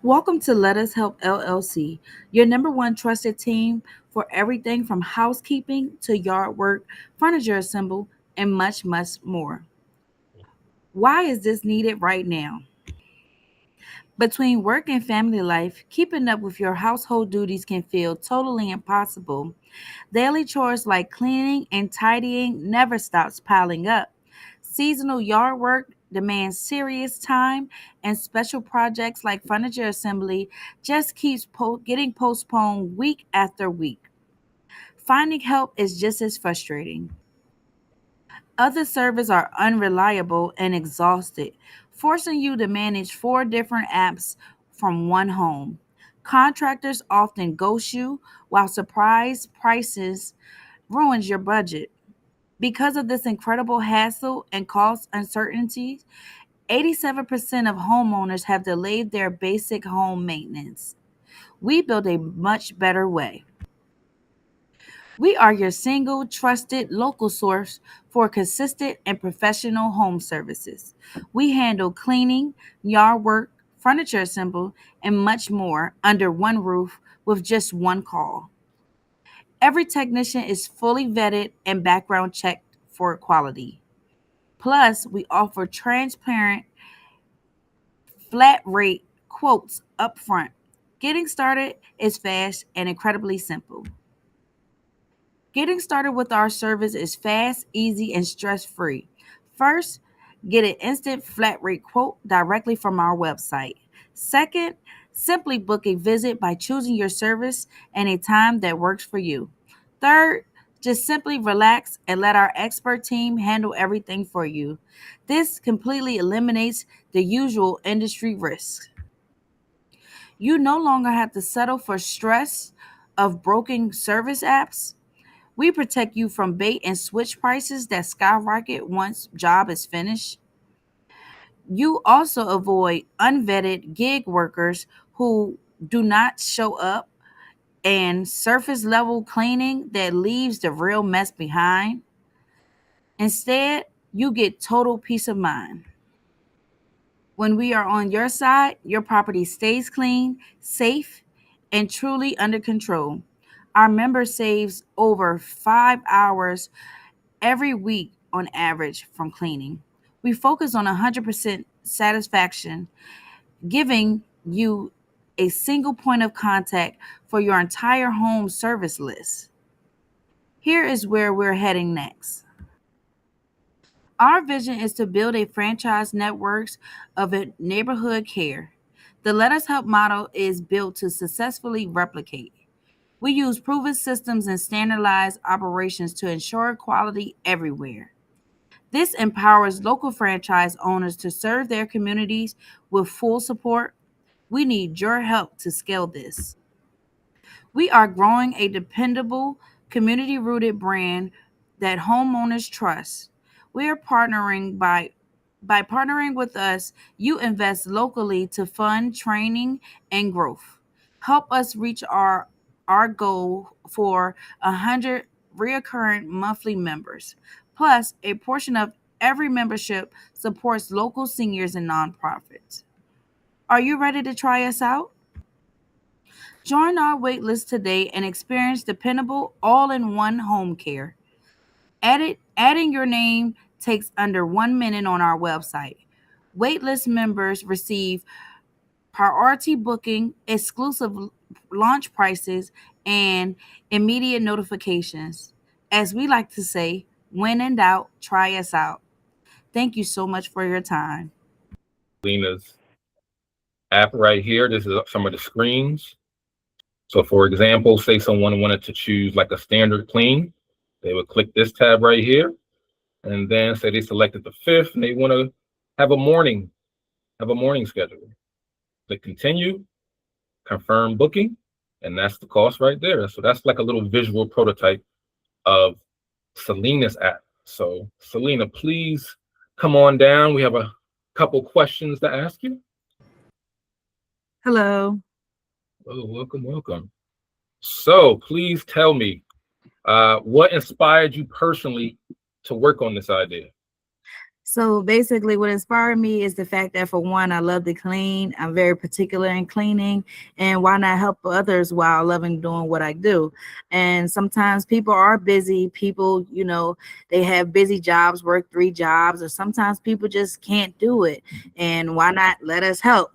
Welcome to Let Us Help LLC, your number one trusted team for everything from housekeeping to yard work, furniture assemble, and much, much more. Why is this needed right now? Between work and family life, keeping up with your household duties can feel totally impossible. Daily chores like cleaning and tidying never stops piling up. Seasonal yard work demands serious time, and special projects like furniture assembly just keeps getting postponed week after week. Finding help is just as frustrating. Other servers are unreliable and exhausted, forcing you to manage four different apps from one home. Contractors often ghost you, while surprise prices ruins your budget. Because of this incredible hassle and cost uncertainty, 87% of homeowners have delayed their basic home maintenance. We build a much better way. We are your single, trusted local source for consistent and professional home services. We handle cleaning, yard work, furniture assemble, and much more under one roof with just one call. Every technician is fully vetted and background checked for quality. Plus, we offer transparent, flat rate quotes upfront. Getting started is fast and incredibly simple. Getting started with our service is fast, easy, and stress free. First, get an instant flat rate quote directly from our website. Second, simply book a visit by choosing your service and a time that works for you. Third, just simply relax and let our expert team handle everything for you. This completely eliminates the usual industry risks. You no longer have to settle for stress of broken service apps. We protect you from bait and switch prices that skyrocket once job is finished. You also avoid unvetted gig workers who do not show up and surface level cleaning that leaves the real mess behind. Instead, you get total peace of mind. When we are on your side, your property stays clean, safe, and truly under control. Our member saves over 5 hours every week on average from cleaning. We focus on 100% satisfaction, giving you a single point of contact for your entire home service list. Here is where we're heading next. Our vision is to build a franchise networks of neighborhood care. The Let Us Help model is built to successfully replicate. We use proven systems and standardized operations to ensure quality everywhere. This empowers local franchise owners to serve their communities with full support. We need your help to scale this. We are growing a dependable, community rooted brand that homeowners trust. We are partnering by partnering with us, you invest locally to fund training and growth. Help us reach our goal for 100 reoccurring monthly members. Plus, a portion of every membership supports local seniors and nonprofits. Are you ready to try us out? Join our waitlist today and experience dependable all-in-one home care. Adding your name takes under 1 minute on our website. Waitlist members receive priority booking, exclusive launch prices, and immediate notifications. As we like to say, when in doubt, try us out. Thank you so much for your time. Lena's app right here. This is some of the screens. So for example, say someone wanted to choose like a standard clean, they would click this tab right here, and then say they selected the 5th and they want to have a morning schedule. Click continue, confirm booking, and that's the cost right there. So that's like a little visual prototype of Selena's app. So Selena, please come on down. We have a couple questions to ask you. Hello. Oh, welcome. So please tell me, what inspired you personally to work on this idea? So basically, what inspired me is the fact that, for one, I love to clean. I'm very particular in cleaning, and why not help others while loving doing what I do? And sometimes people are busy. People, they have busy jobs, work 3 jobs, or sometimes people just can't do it. And why not let us help?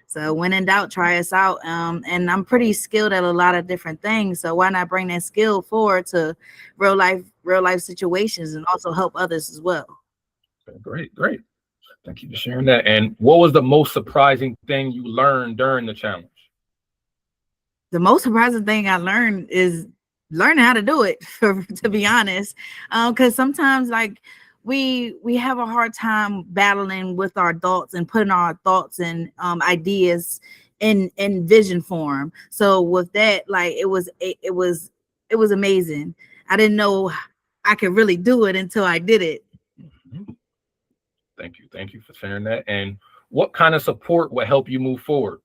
So when in doubt, try us out. And I'm pretty skilled at a lot of different things. So why not bring that skill forward to real life situations and also help others as well? Okay, great, great. Thank you for sharing that. And what was the most surprising thing you learned during the challenge? The most surprising thing I learned is learning how to do it, to be honest. Because sometimes, like, we have a hard time battling with our thoughts and putting our thoughts and ideas in vision form. So with that, like, it was amazing. I didn't know I could really do it until I did it. Mhm. Thank you for sharing that. And what kind of support will help you move forward?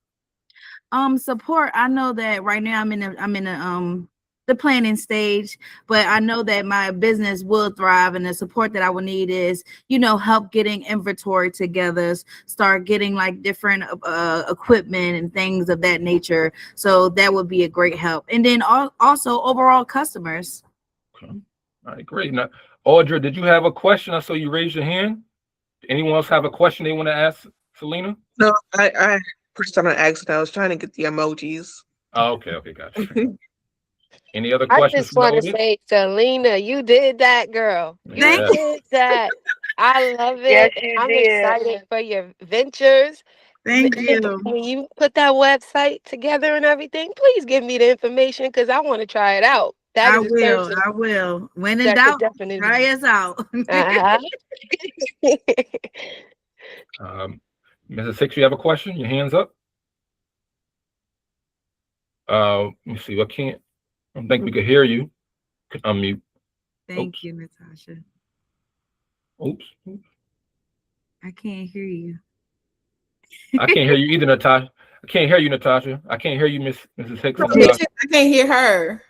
Support. I know that right now the planning stage, but I know that my business will thrive, and the support that I will need is, help getting inventory together, start getting like different equipment and things of that nature. So that would be a great help. And then also overall customers. Okay. All right, great. Now, Audra, did you have a question? I saw you raise your hand. Anyone else have a question they want to ask Selena? No, I pushed on an accident. I was trying to get the emojis. Oh, okay, okay, gotcha. Any other I questions just from the want to audience? say, Selena, you did that, girl. You Thank Yeah. you. did that. I love Yes, it. you I'm did. excited for your ventures. Thank you. When you put that website together and everything, please give me the information because I want to try it out. That I is a will. service I will. When in that could doubt, definitely. try us out. Uh-huh. Um, Mrs. Six, you have a question? Your hands up. Let me see. I don't think we could hear you. Could unmute. Thank Oops. you, Natasha. Oops. I can't hear you. I can't hear you either, Natasha. I can't hear you, Natasha. I can't hear you, Mrs. Hicks and Me Natasha. too. I can't hear her.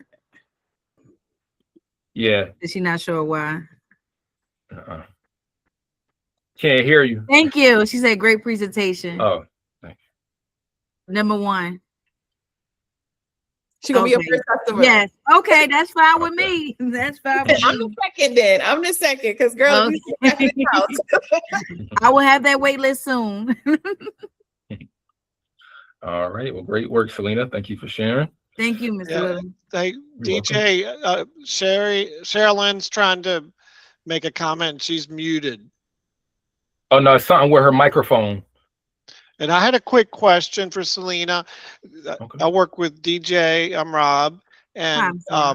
Yeah. Is she not sure why? Uh-uh. Can't hear you. Thank you. She said great presentation. Oh, thank Number one. She gonna be your Okay. first customer. Yes. Okay, that's fine you. with Okay. me. That's fine I'm with the me. second then. I'm the second because girl, you Okay. after the house. I will have that wait list soon. All right. Well, great work, Selena. Thank you for sharing. Thank you, Mr. Yeah, Little. they You're welcome. DJ Sherilyn's trying to make a comment. She's muted. Oh no, it's something with her microphone. And I had a quick question for Selena. Okay. I work with DJ. I'm Rob, Hi, and Sarah.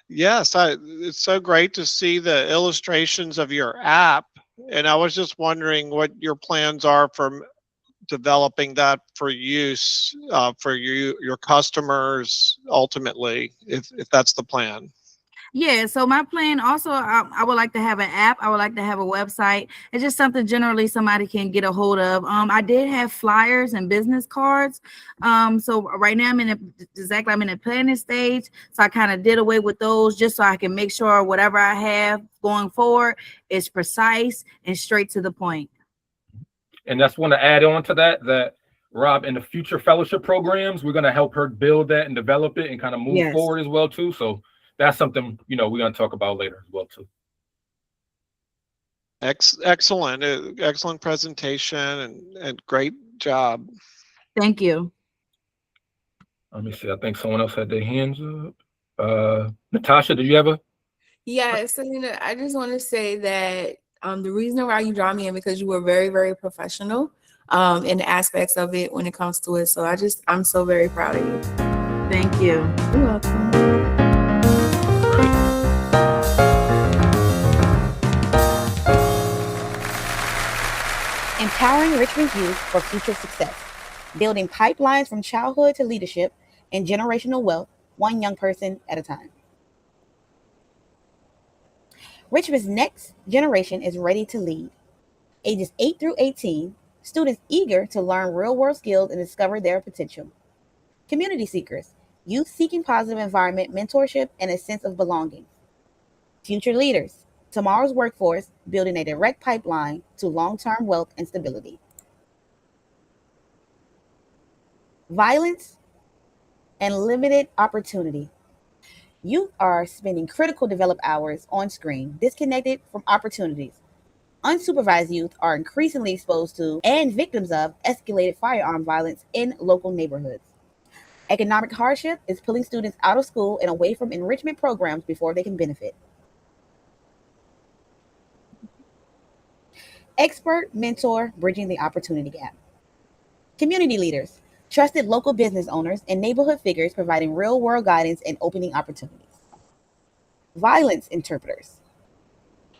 yes, it's so great to see the illustrations of your app. And I was just wondering what your plans are for developing that for use for your customers ultimately, if that's the plan. Yeah, so my plan also, I would like to have an app. I would like to have a website. It's just something generally somebody can get a hold of. I did have flyers and business cards. So right now I'm in the planning stage. So I kind of did away with those just so I can make sure whatever I have going forward is precise and straight to the point. And that's want to add on to that Rob, in the future fellowship programs, we're going to help her build that and develop it and kind of move Yes. forward as well too. So that's something, we're going to talk about later as well too. Excellent, excellent presentation and great job. Thank you. Let me see. I think someone else had their hands up. Natasha, did you have a? Yes, Selena, I just want to say that the reason why you draw me in because you were very, very professional in the aspects of it when it comes to it. So I'm so very proud of you. Thank you. You're welcome. Empowering Richmond's youth for future success, building pipelines from childhood to leadership and generational wealth, one young person at a time. Richmond's next generation is ready to lead. Ages 8 through 18, students eager to learn real-world skills and discover their potential. Community seekers, youth seeking positive environment, mentorship, and a sense of belonging. Future leaders, Tomorrow's workforce, building a direct pipeline to long-term wealth and stability. Violence and limited opportunity. Youth are spending critical developed hours on screen, disconnected from opportunities. Unsupervised youth are increasingly exposed to and victims of escalated firearm violence in local neighborhoods. Economic hardship is pulling students out of school and away from enrichment programs before they can benefit. Expert mentor bridging the opportunity gap. Community leaders, trusted local business owners, and neighborhood figures providing real world guidance and opening opportunities. Violence interpreters,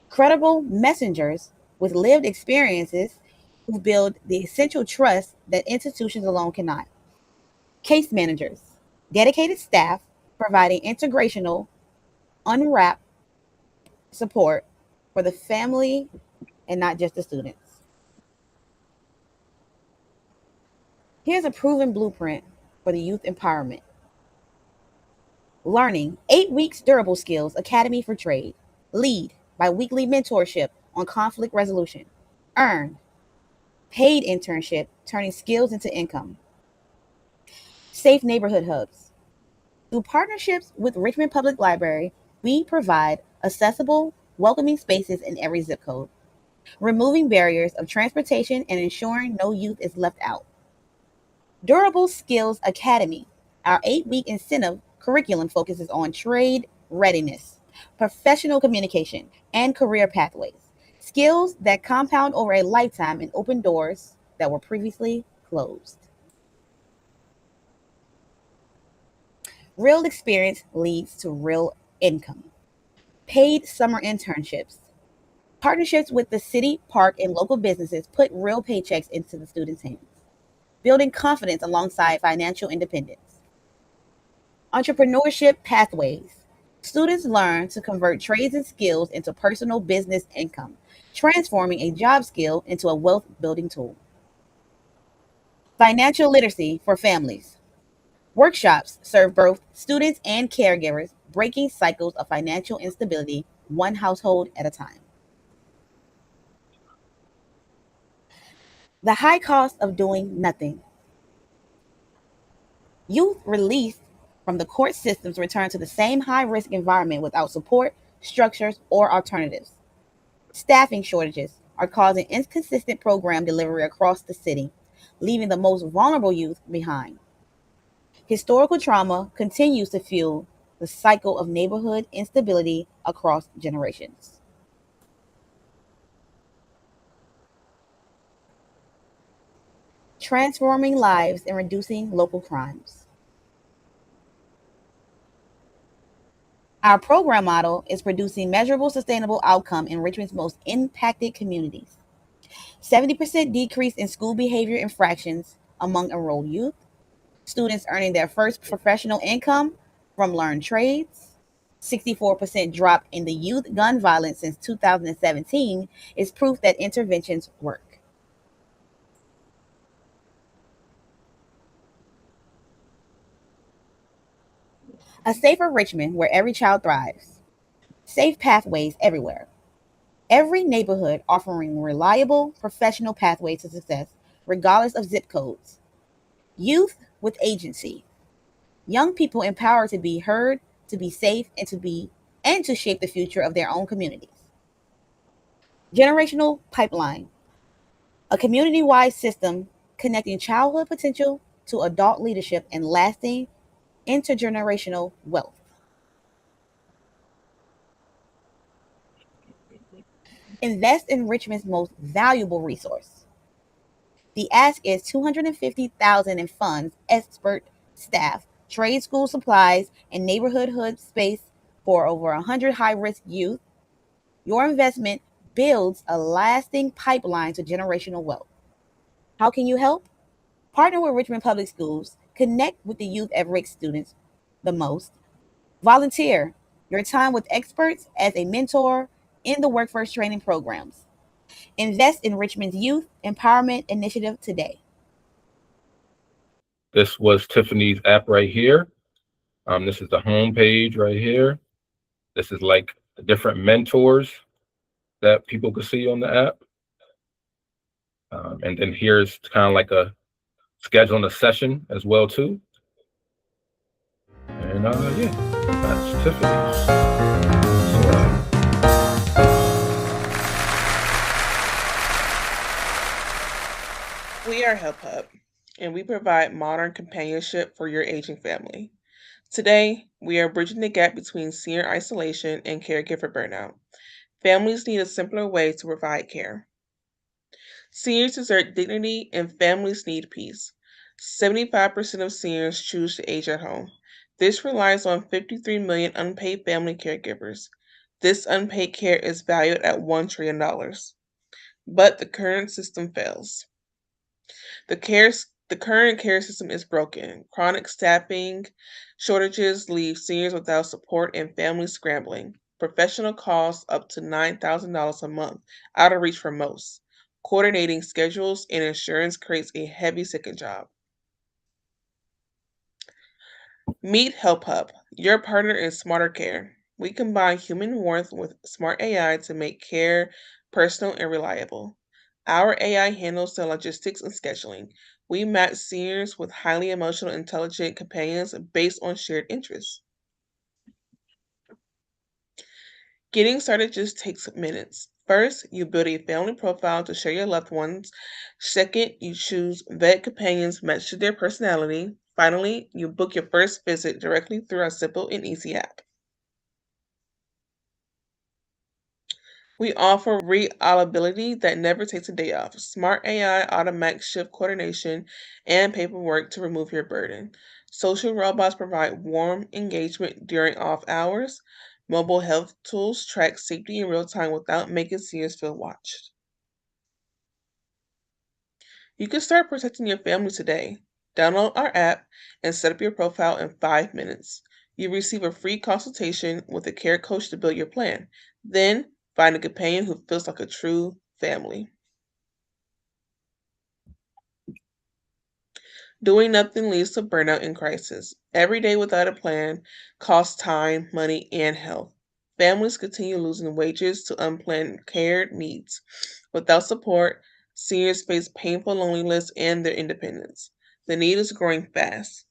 credible messengers with lived experiences who build the essential trust that institutions alone cannot. Case managers, dedicated staff providing integrational, unwrapped support for the family and not just the students. Here's a proven blueprint for the youth empowerment. Learning 8 weeks durable skills academy for trade. Lead by weekly mentorship on conflict resolution. Earn paid internship turning skills into income. Safe neighborhood hubs. Through partnerships with Richmond Public Library, we provide accessible, welcoming spaces in every zip code, removing barriers of transportation and ensuring no youth is left out. Durable Skills Academy, our 8-week incentive curriculum focuses on trade readiness, professional communication, and career pathways, skills that compound over a lifetime and open doors that were previously closed. Real experience leads to real income. Paid summer internships. Partnerships with the city, park, and local businesses put real paychecks into the students' hands, building confidence alongside financial independence. Entrepreneurship pathways. Students learn to convert trades and skills into personal business income, transforming a job skill into a wealth building tool. Financial literacy for families. Workshops serve both students and caregivers, breaking cycles of financial instability one household at a time. The high cost of doing nothing. Youth released from the court systems return to the same high risk environment without support, structures, or alternatives. Staffing shortages are causing inconsistent program delivery across the city, leaving the most vulnerable youth behind. Historical trauma continues to fuel the cycle of neighborhood instability across generations. Transforming lives and reducing local crimes. Our program model is producing measurable, sustainable outcome in Richmond's most impacted communities. 70% decrease in school behavior infractions among enrolled youth, students earning their first professional income from learned trades, 64% drop in the youth gun violence since 2017 is proof that interventions work. A safer Richmond where every child thrives. Safe pathways everywhere. Every neighborhood offering reliable professional pathways to success, regardless of zip codes. Youth with agency. Young people empowered to be heard, to be safe, and to shape the future of their own communities. Generational pipeline. A community-wide system connecting childhood potential to adult leadership and lasting intergenerational wealth. Invest in Richmond's most valuable resource. The ask is $250,000 in funds, expert staff, trade school supplies, and neighborhood hood space for over 100 high-risk youth. Your investment builds a lasting pipeline to generational wealth. How can you help? Partner with Richmond Public Schools. Connect with the youth at risk students the most. Volunteer your time with experts as a mentor in the workforce training programs. Invest in Richmond's Youth Empowerment Initiative today. This was Tiffany's app right here. This is the home page right here. This is like different mentors that people can see on the app. And then here's kind of like a scheduling a session as well too. And yeah, that's Tiffany's. So, We are Help Hub, and we provide modern companionship for your aging family. Today, we are bridging the gap between senior isolation and caregiver burnout. Families need a simpler way to provide care. Seniors deserve dignity and families need peace. 75% of seniors choose to age at home. This relies on 53 million unpaid family caregivers. This unpaid care is valued at $1 trillion. But the current system fails. The current care system is broken. Chronic staffing shortages leave seniors without support and families scrambling. Professional costs up to $9,000 a month, out of reach for most. Coordinating schedules and insurance creates a heavy second job. Meet Help Hub, your partner in smarter care. We combine human warmth with smart AI to make care personal and reliable. Our AI handles the logistics and scheduling. We match seniors with highly emotional, intelligent companions based on shared interests. Getting started just takes minutes. First, you build a family profile to share your loved ones. Second, you choose vet companions matched to their personality. Finally, you book your first visit directly through our simple and easy app. We offer reliability that never takes a day off. Smart AI, automatic shift coordination, and paperwork to remove your burden. Social robots provide warm engagement during off hours. Mobile health tools track safety in real time without making seniors feel watched. You can start protecting your family today. Download our app and set up your profile in 5 minutes. You receive a free consultation with a care coach to build your plan. Then find a companion who feels like a true family. Doing nothing leads to burnout and crisis. Every day without a plan costs time, money, and health. Families continue losing wages to unplanned care needs. Without support, seniors face painful loneliness and their independence. The need is growing fast.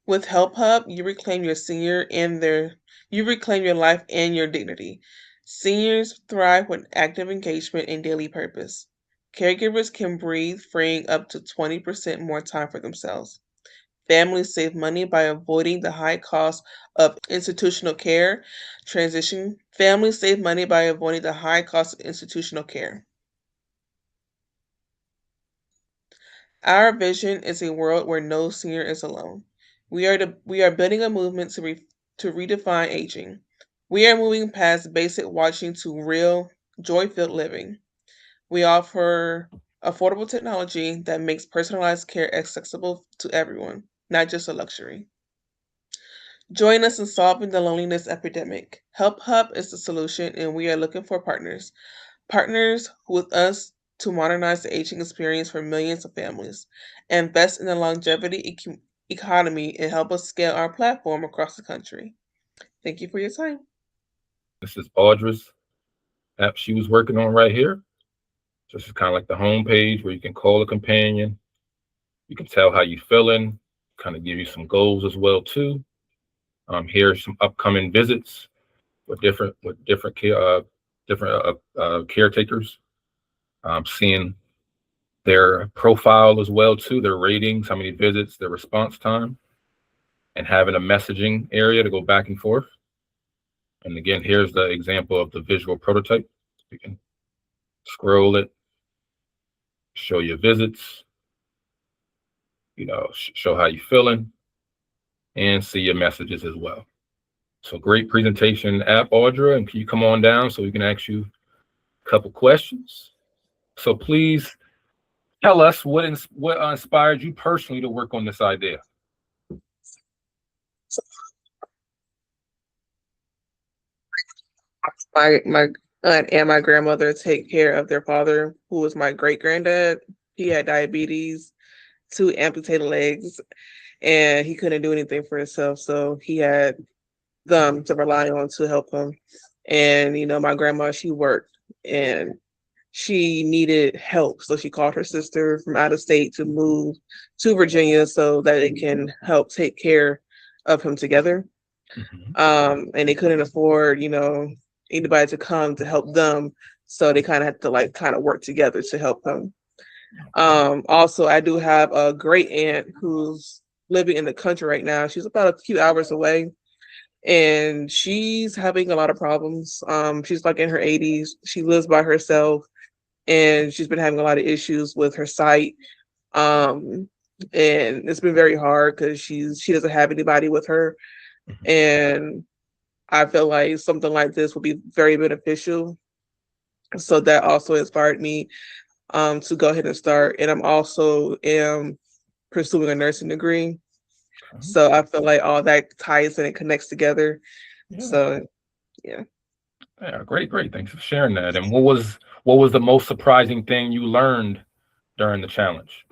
With Help Hub, you reclaim your life and your dignity. Seniors thrive with active engagement and daily purpose. Caregivers can breathe, freeing up to 20% more time for themselves. Families save money by avoiding the high cost of institutional care. Families save money by avoiding the high cost of institutional care. Our vision is a world where no senior is alone. We are building a movement to redefine aging. We are moving past basic watching to real, joy-filled living. We offer affordable technology that makes personalized care accessible to everyone, not just a luxury. Join us in solving the loneliness epidemic. Help Hub is the solution, and we are looking for partners. Partners with us to modernize the aging experience for millions of families, invest in the longevity economy, and help us scale our platform across the country. Thank you for your time. this is Audra's app she was working on right here. So this is kind of like the home page where you can call a companion. You can tell how you're feeling, kind of give you some goals as well too. Here's some upcoming visits with different caretakers. Seeing their profile as well too, their ratings, how many visits, their response time, and having a messaging area to go back and forth. And again, here's the example of the visual prototype. You can scroll it, show your visits, show how you're feeling, and see your messages as well. So great presentation app, Audra, and can you come on down so we can ask you a couple questions? So please tell us what inspired you personally to work on this idea. My aunt and my grandmother take care of their father, who was my great granddad. He had diabetes, 2 amputated legs, and he couldn't do anything for himself. So he had them to rely on to help them. And my grandma, she worked and she needed help, so she called her sister from out of state to move to Virginia so that it can help take care of him together. And they couldn't afford, anybody to come to help them, so they kind of had to work together to help them. Also, I do have a great aunt who's living in the country right now. She's about a few hours away, and she's having a lot of problems. She's like in her 80s. She lives by herself, and she's been having a lot of issues with her sight. Um, and it's been very hard because she doesn't have anybody with her, and I feel like something like this would be very beneficial. So that also inspired me to go ahead and start. And I'm also pursuing a nursing degree. So I feel like all that ties in and connects together. Yeah. So yeah. Yeah, great. Thanks for sharing that. And what was the most surprising thing you learned during the challenge?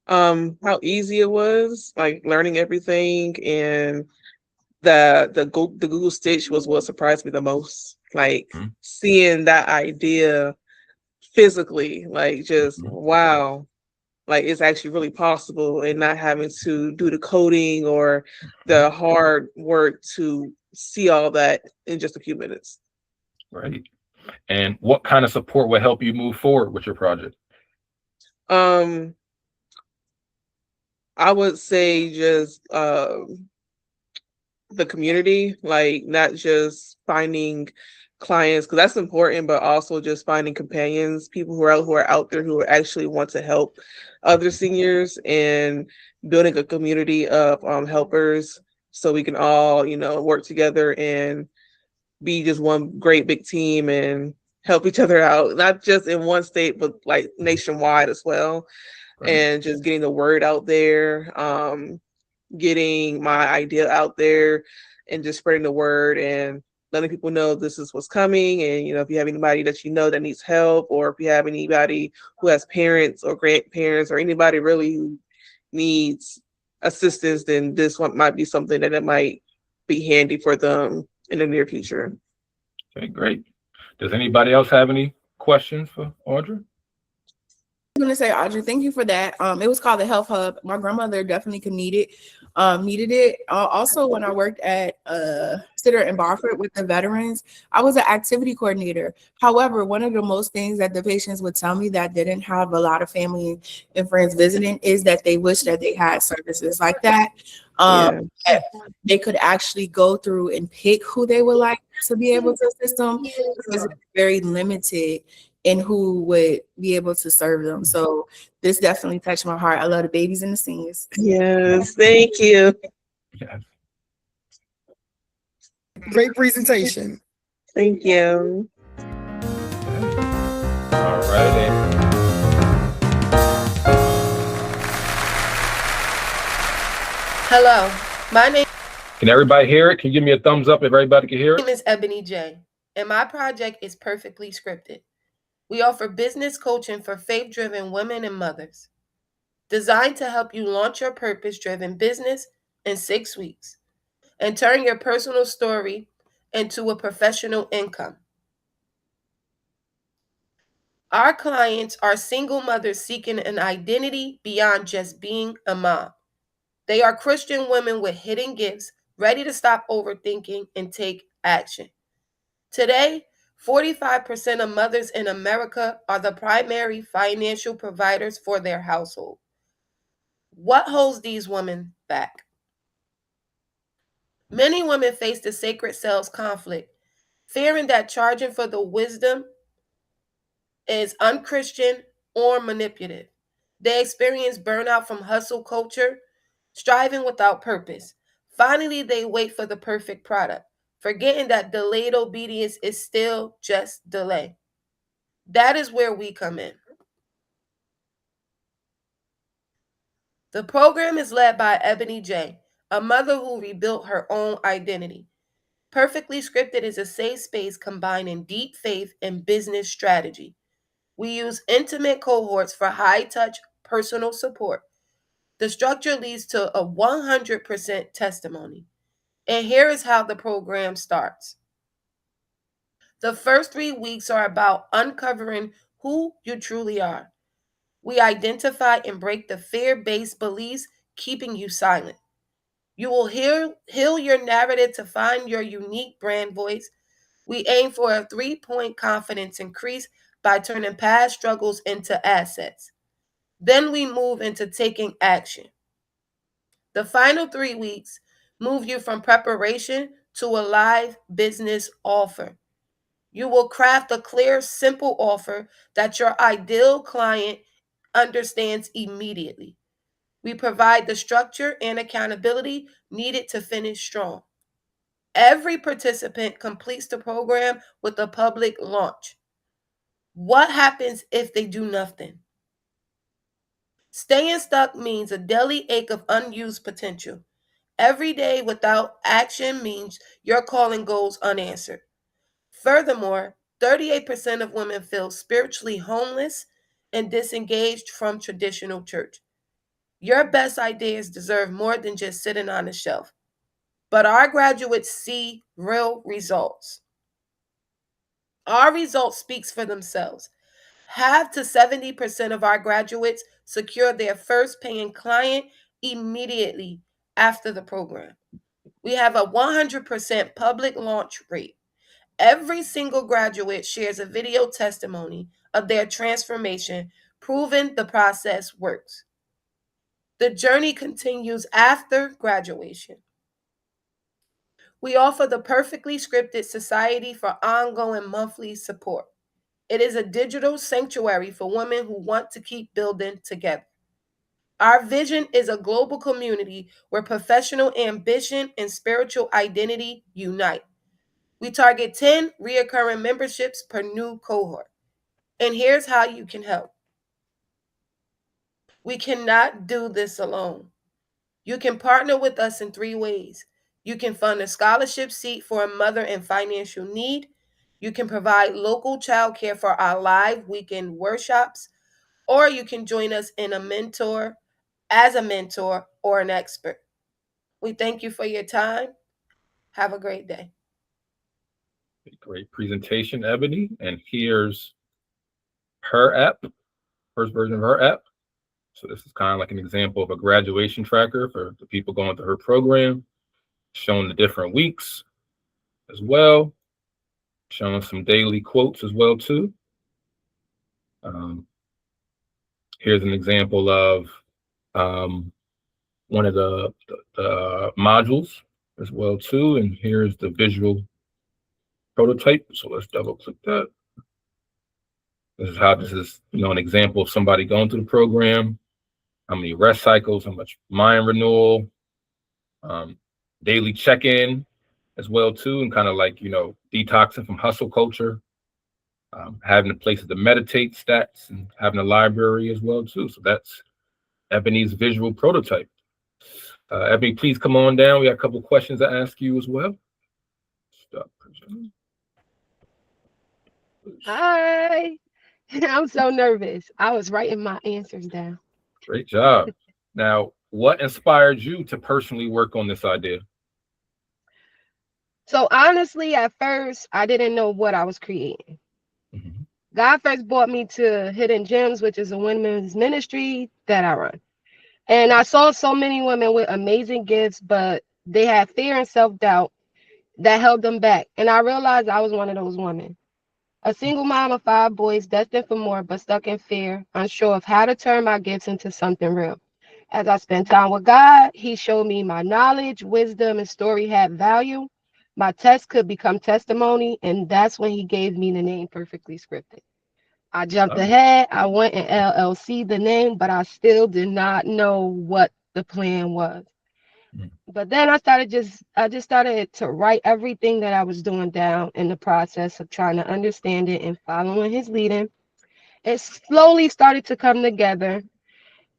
How easy it was, like learning everything, and the Google Stitch was what surprised me the most. Like seeing that idea physically, like just wow, like it's actually really possible, and not having to do the coding or the hard work to see all that in just a few minutes. Right. And what kind of support will help you move forward with your project? I would say just the community, like not just finding clients, because that's important, but also just finding companions, people who are out there who actually want to help other seniors, and building a community of helpers, so we can all work together and be just one great big team and help each other out, not just in one state but like nationwide as well. Right. And just getting the word out there, getting my idea out there, and just spreading the word and letting people know this is what's coming. And if you have anybody that that needs help, or if you have anybody who has parents or grandparents, or anybody really who needs assistance, then this one might be something that it might be handy for them in the near future. Okay, great. Does anybody else have any questions for Audrey? I'm gonna say, Audrey, thank you for that. It was called the Health Hub. My grandmother definitely needed it. Also, when I worked at Sitter and Barford with the veterans, I was an activity coordinator. However, one of the most things that the patients would tell me that didn't have a lot of family and friends visiting is that they wish that they had services like that. That they could actually go through and pick who they would like to be able to assist them, because it's very limited in who would be able to serve them. So this definitely touched my heart. I love the babies and the seniors. Yes, thank you. Yes. Great presentation. Thank you. All right. Hello, my name Can everybody hear it? Can you give me a thumbs up if everybody can hear it? is Ebony J, and my project is perfectly scripted. We offer business coaching for faith-driven women and mothers, designed to help you launch your purpose-driven business in 6 weeks and turn your personal story into a professional income. Our clients are single mothers seeking an identity beyond just being a mom. They are Christian women with hidden gifts, ready to stop overthinking and take action. Today, 45% of mothers in America are the primary financial providers for their household. What holds these women back? Many women face the sacred selves conflict, fearing that charging for the wisdom is unchristian or manipulative. They experience burnout from hustle culture, striving without purpose. Finally, they wait for the perfect product, forgetting that delayed obedience is still just delay. That is where we come in. The program is led by Ebony J, a mother who rebuilt her own identity. Perfectly Scripted is a safe space combining deep faith and business strategy. We use intimate cohorts for high-touch personal support. The structure leads to a 100% testimony. And here is how the program starts. The first 3 weeks are about uncovering who you truly are. We identify and break the fear-based beliefs keeping you silent. You will heal your narrative to find your unique brand voice. We aim for a 3-point confidence increase by turning past struggles into assets. Then we move into taking action. The final 3 weeks move you from preparation to a live business offer. You will craft a clear, simple offer that your ideal client understands immediately. We provide the structure and accountability needed to finish strong. Every participant completes the program with a public launch. What happens if they do nothing? Staying stuck means a daily ache of unused potential. Every day without action means your calling goes unanswered. Furthermore, 38% of women feel spiritually homeless and disengaged from traditional church. Your best ideas deserve more than just sitting on a shelf. But our graduates see real results. Our results speaks for themselves. Half to 70% of our graduates secure their first paying client immediately after the program. We have a 100% public launch rate. Every single graduate shares a video testimony of their transformation, proving the process works. The journey continues after graduation. We offer the perfectly scripted society for ongoing monthly support. It is a digital sanctuary for women who want to keep building together. Our vision is a global community where professional ambition and spiritual identity unite. We target 10 reoccurring memberships per new cohort. And here's how you can help. We cannot do this alone. You can partner with us in 3 ways. You can fund a scholarship seat for a mother in financial need. You can provide local childcare for our live weekend workshops, or you can join us as a mentor or an expert. We thank you for your time. Have a great day. Great presentation, Ebony. And here's her app, first version of her app. So this is kind of like an example of a graduation tracker for the people going through her program, showing the different weeks as well, showing some daily quotes as well too. Here's an example of one of the modules as well too, and here's the visual prototype. So let's double click that. This is how this is, an example of somebody going through the program, how many rest cycles, how much mind renewal, daily check-in as well too, and kind of like, detoxing from hustle culture, having a place to meditate, stats, and having a library as well too. So that's Ebony's visual prototype. Ebony, please come on down. We got a couple of questions to ask you as well. Stop. Hi. I'm so nervous. I was writing my answers down. Great job. Now, what inspired you to personally work on this idea? So honestly, at first, I didn't know what I was creating. Mm-hmm. God first brought me to Hidden Gems, which is a women's ministry that I run. And I saw so many women with amazing gifts, but they had fear and self-doubt that held them back. And I realized I was one of those women. A single mom of 5 boys, destined for more, but stuck in fear, unsure of how to turn my gifts into something real. As I spent time with God, He showed me my knowledge, wisdom, and story had value. My test could become testimony, and that's when He gave me the name Perfectly Scripted. I jumped ahead. I went and LLC the name, but I still did not know what the plan was. But then I just started to write everything that I was doing down in the process of trying to understand it and following His leading. It slowly started to come together.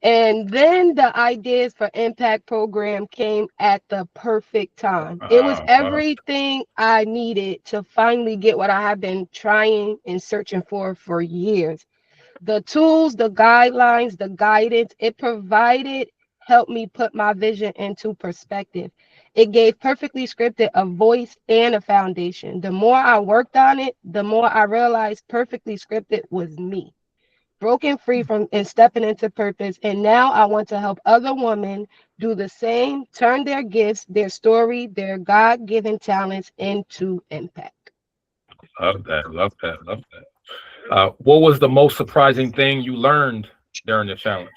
And then the Ideas for Impact program came at the perfect time. It was everything I needed to finally get what I have been trying and searching for years. The tools, the guidelines, the guidance, it provided helped me put my vision into perspective. It gave Perfectly Scripted a voice and a foundation. The more I worked on it, the more I realized Perfectly Scripted was me, broken free from and stepping into purpose. And now I want to help other women do the same, turn their gifts, their story, their God-given talents into impact. Love that. Love that. Love that. What was the most surprising thing you learned during the challenge?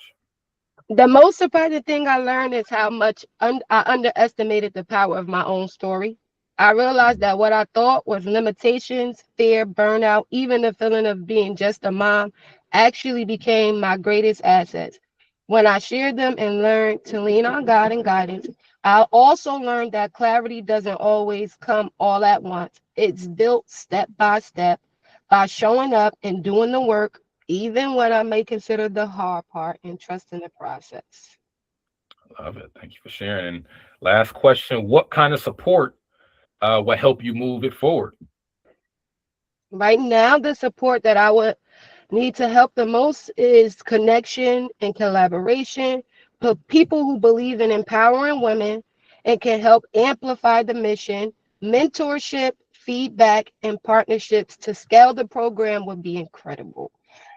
The most surprising thing I learned is how much I underestimated the power of my own story. I realized that what I thought was limitations, fear, burnout, even the feeling of being just a mom actually became my greatest assets. When I shared them and learned to lean on God and guidance, I also learned that clarity doesn't always come all at once. It's built step by step by showing up and doing the work, even when I may consider the hard part, and trusting the process. Love it. Thank you for sharing. And last question, what kind of support will help you move it forward? Right now, the support that I would need to help the most is connection and collaboration, but people who believe in empowering women and can help amplify the mission, mentorship, feedback, and partnerships to scale the program would be incredible.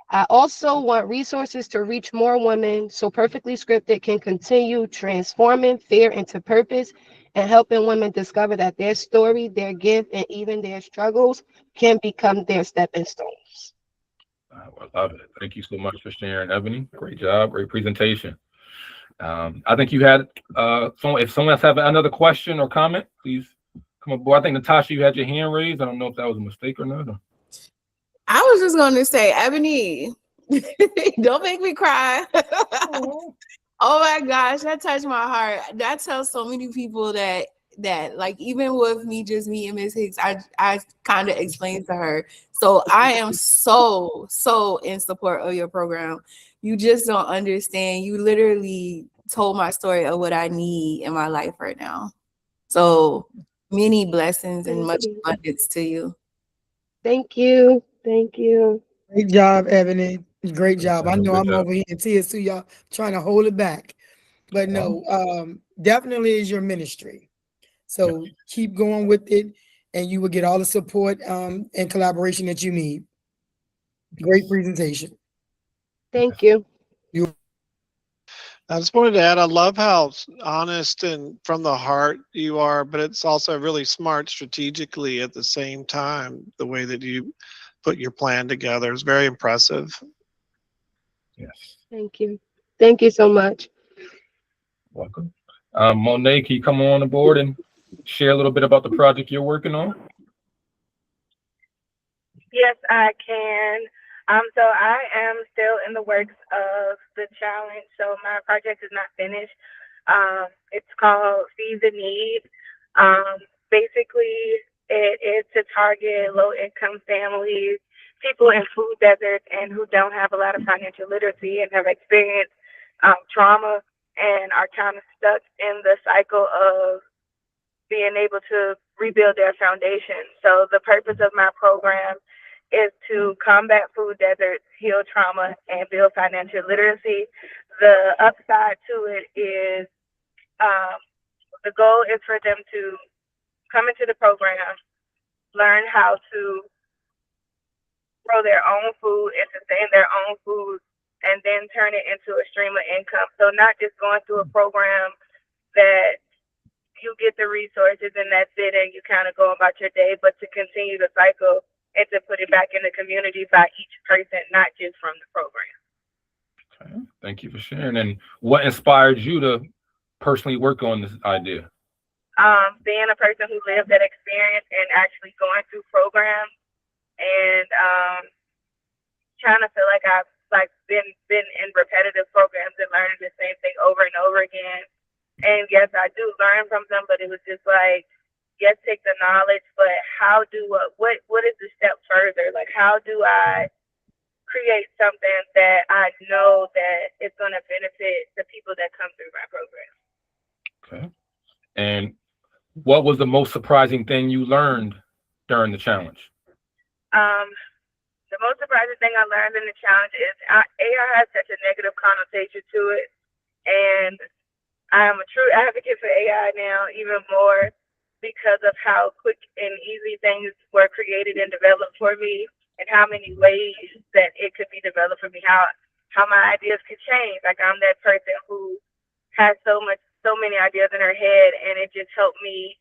I also want resources to reach more women so Perfectly Scripted can continue transforming fear into purpose and helping women discover that their story, their gift, and even their struggles can become their stepping stones. I love it. Thank you so much for sharing, Ebony. Great job. Great presentation. I think you had if someone else have another question or comment, please come aboard. I think Natasha, you had your hand raised. I don't know if that was a mistake or not. I was just going to say, Ebony, don't make me cry. Oh my gosh, that touched my heart. That tells so many people that like, even with me just meeting Miss Hicks, I kind of explained to her. So I am so in support of your program. You just don't understand. You literally told my story of what I need in my life right now. So many blessings and much abundance to you. Thank you. Thank you. Great job, Ebony. Great job. I know Good I'm job. over here in tears too, y'all, trying to hold it back. But no, definitely is your ministry. So keep going with it, and you will get all the support and collaboration that you need. Great presentation. Thank you. I just wanted to add, I love how honest and from the heart you are, but it's also really smart strategically at the same time. The way that you put your plan together is very impressive. Yes. Thank you. Thank you so much. Welcome. Monet, can you come on board and share a little bit about the project you're working on? Yes, I can. So I am still in the works of the challenge. So my project is not finished. It's called Feed the Need. Basically, it is to target low-income families, people in food deserts, and who don't have a lot of financial literacy and have experienced trauma and are kind of stuck in the cycle of being able to rebuild their foundation. So the purpose of my program is to combat food deserts, heal trauma, and build financial literacy. The upside to it is the goal is for them to come into the program, learn how to grow their own food and sustain their own food, and then turn it into a stream of income. So not just going through a program that you get the resources and that's it and you kind of go about your day, but to continue the cycle and to put it back in the community by each person, not just from the program. Okay. Thank you for sharing. And what inspired you to personally work on this idea? Being a person who lived that experience and actually going through programs and trying to feel like I've been in repetitive programs and learning the same thing over and over again. And yes, I do learn from them, but it was just like, yes, take the knowledge, but what is the step further? Like, how do I create something that I know that it's going to benefit the people that come through my program? Okay. And what was the most surprising thing you learned during the challenge? The most surprising thing I learned in the challenge is AI has such a negative connotation to it. And I am a true advocate for AI now, even more because of how quick and easy things were created and developed for me, and how many ways that it could be developed for me. How my ideas could change. Like I'm that person who has so many ideas in her head, and it just helped me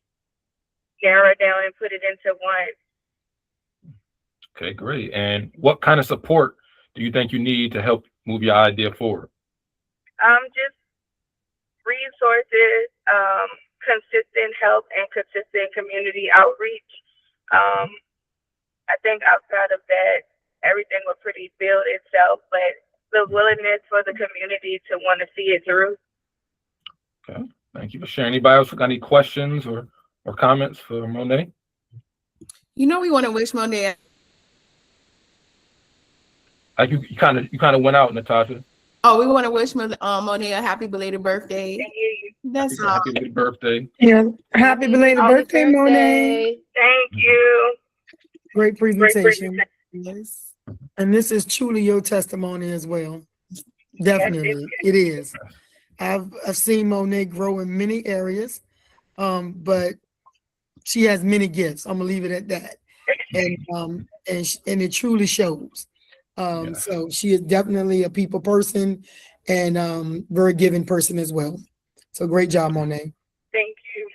narrow it down and put it into one. Okay, great. And what kind of support do you think you need to help move your idea forward? Just resources, consistent help, and consistent community outreach. I think outside of that, everything will pretty build itself, but the willingness for the community to want to see it through. Okay, thank you for sharing. Anybody else got any questions or comments for Monet? You know, we want to wish Monet. You kind of went out, Natasha. Oh, we want to wish Monet a happy belated birthday. Thank you. That's all. Happy belated birthday. Yeah, happy belated birthday, Monet. Thank you. Great presentation. Yes. And this is truly your testimony as well. Definitely, it is. I've seen Monet grow in many areas, but she has many gifts. I'm gonna leave it at that, and it truly shows. So she is definitely a people person and very giving person as well. So great job, Monet. Thank you.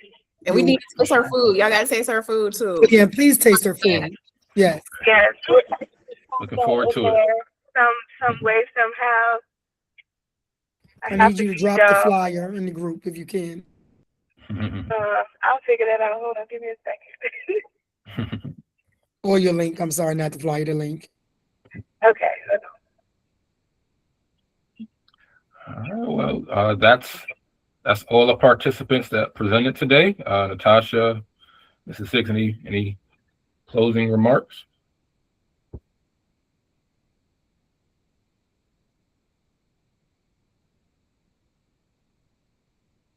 And we need to taste her food. Y'all gotta taste her food too. Yeah, please taste her food. Yes. Yes. Looking forward to it. Some way, somehow. I need you to drop the flyer in the group if you can. I'll figure that out. Hold on, give me a second. Or your link. I'm sorry, not the flyer, the link. Okay. All right, well, that's all the participants that presented today. Natasha, Mrs. Six, any closing remarks?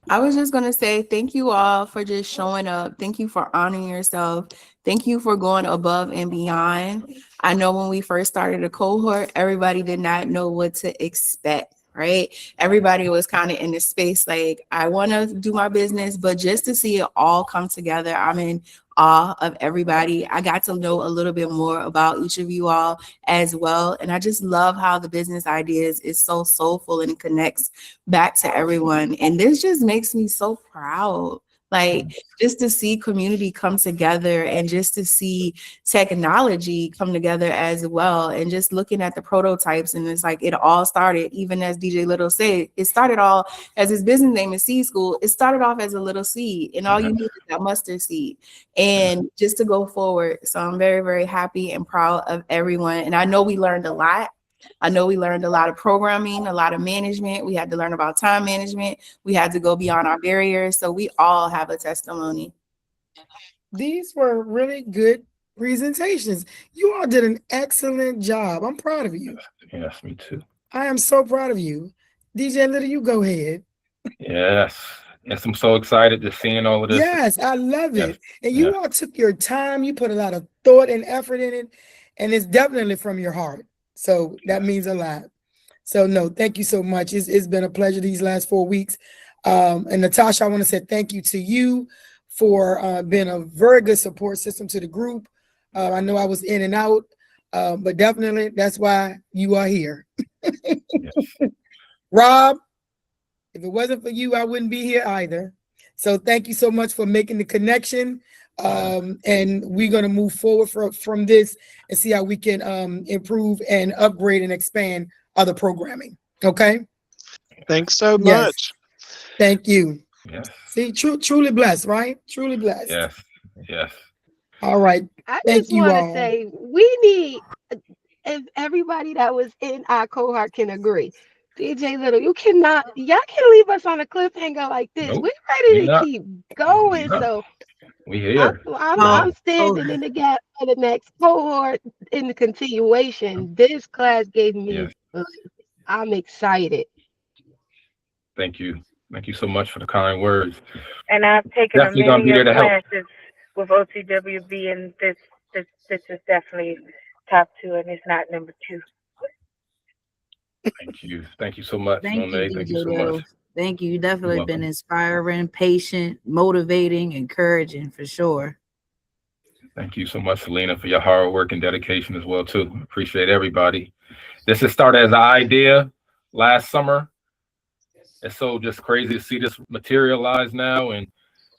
I was just going to say thank you all for just showing up. Thank you for honoring yourself. Thank you for going above and beyond. I know when we first started a cohort, everybody did not know what to expect, right? Everybody was kind of in this space like, I want to do my business, but just to see it all come together, I'm in awe of everybody. I got to know a little bit more about each of you all as well. And I just love how the business ideas is so soulful and it connects back to everyone. And this just makes me so proud. Like just to see community come together and just to see technology come together as well. And just looking at the prototypes, and it's like it all started, even as DJ Little said, it started all as his business name is Seed School. It started off as a little seed, and all you need is that mustard seed. And just to go forward. So I'm very, very happy and proud of everyone. And I know we learned a lot. I know we learned a lot of programming, a lot of management. We had to learn about time management. We had to go beyond our barriers. So we all have a testimony. These were really good presentations. You all did an excellent job. I'm proud of you. Yes, me too. I am so proud of you. DJ Little, you go ahead. Yes. Yes, I'm so excited to seeing all of this. Yes, I love it. And you all took your time. You put a lot of thought and effort in it. And it's definitely from your heart. So that means a lot. So no, thank you so much. It's been a pleasure these last 4 weeks. And Natasha, I want to say thank you to you for being a very good support system to the group. I know I was in and out, but definitely that's why you are here. Rob, if it wasn't for you, I wouldn't be here either. So thank you so much for making the connection. And we're going to move forward from this and see how we can improve and upgrade and expand other programming. Okay. Thanks so much. Thank you. Yes. See, truly blessed, right? Truly blessed. Yes. Yes. All right. I Thank just you want to all. say we need, if everybody that was in our cohort can agree, DJ Little, y'all can't leave us on a cliffhanger like this. Nope. We're ready to keep going. So we here. I'm standing in the gap for the next cohort in the continuation. This class gave me, I'm excited. Thank you. Thank you so much for the kind words. And I've taken Definitely gonna be there to help. classes with OCWB, and this is definitely top 2, and it's not number 2. Thank you. Thank you so much, Thank Monet. you, Thank DJ you so Little. much. Thank you. You You're definitely been welcome. inspiring, patient, motivating, encouraging for sure. Thank you so much, Selena, for your hard work and dedication as well, too. Appreciate everybody. This has started as an idea last summer. It's so just crazy to see this materialize now and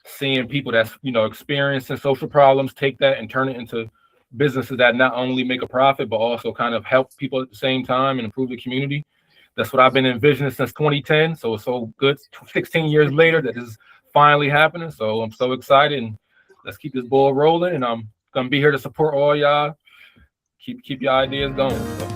seeing people that's, experiencing social problems take that and turn it into businesses that not only make a profit, but also kind of help people at the same time and improve the community. That's what I've been envisioning since 2010. So it's so good 16 years later that this is finally happening. So I'm so excited, and let's keep this ball rolling. And I'm going to be here to support all y'all. Keep your ideas going. So.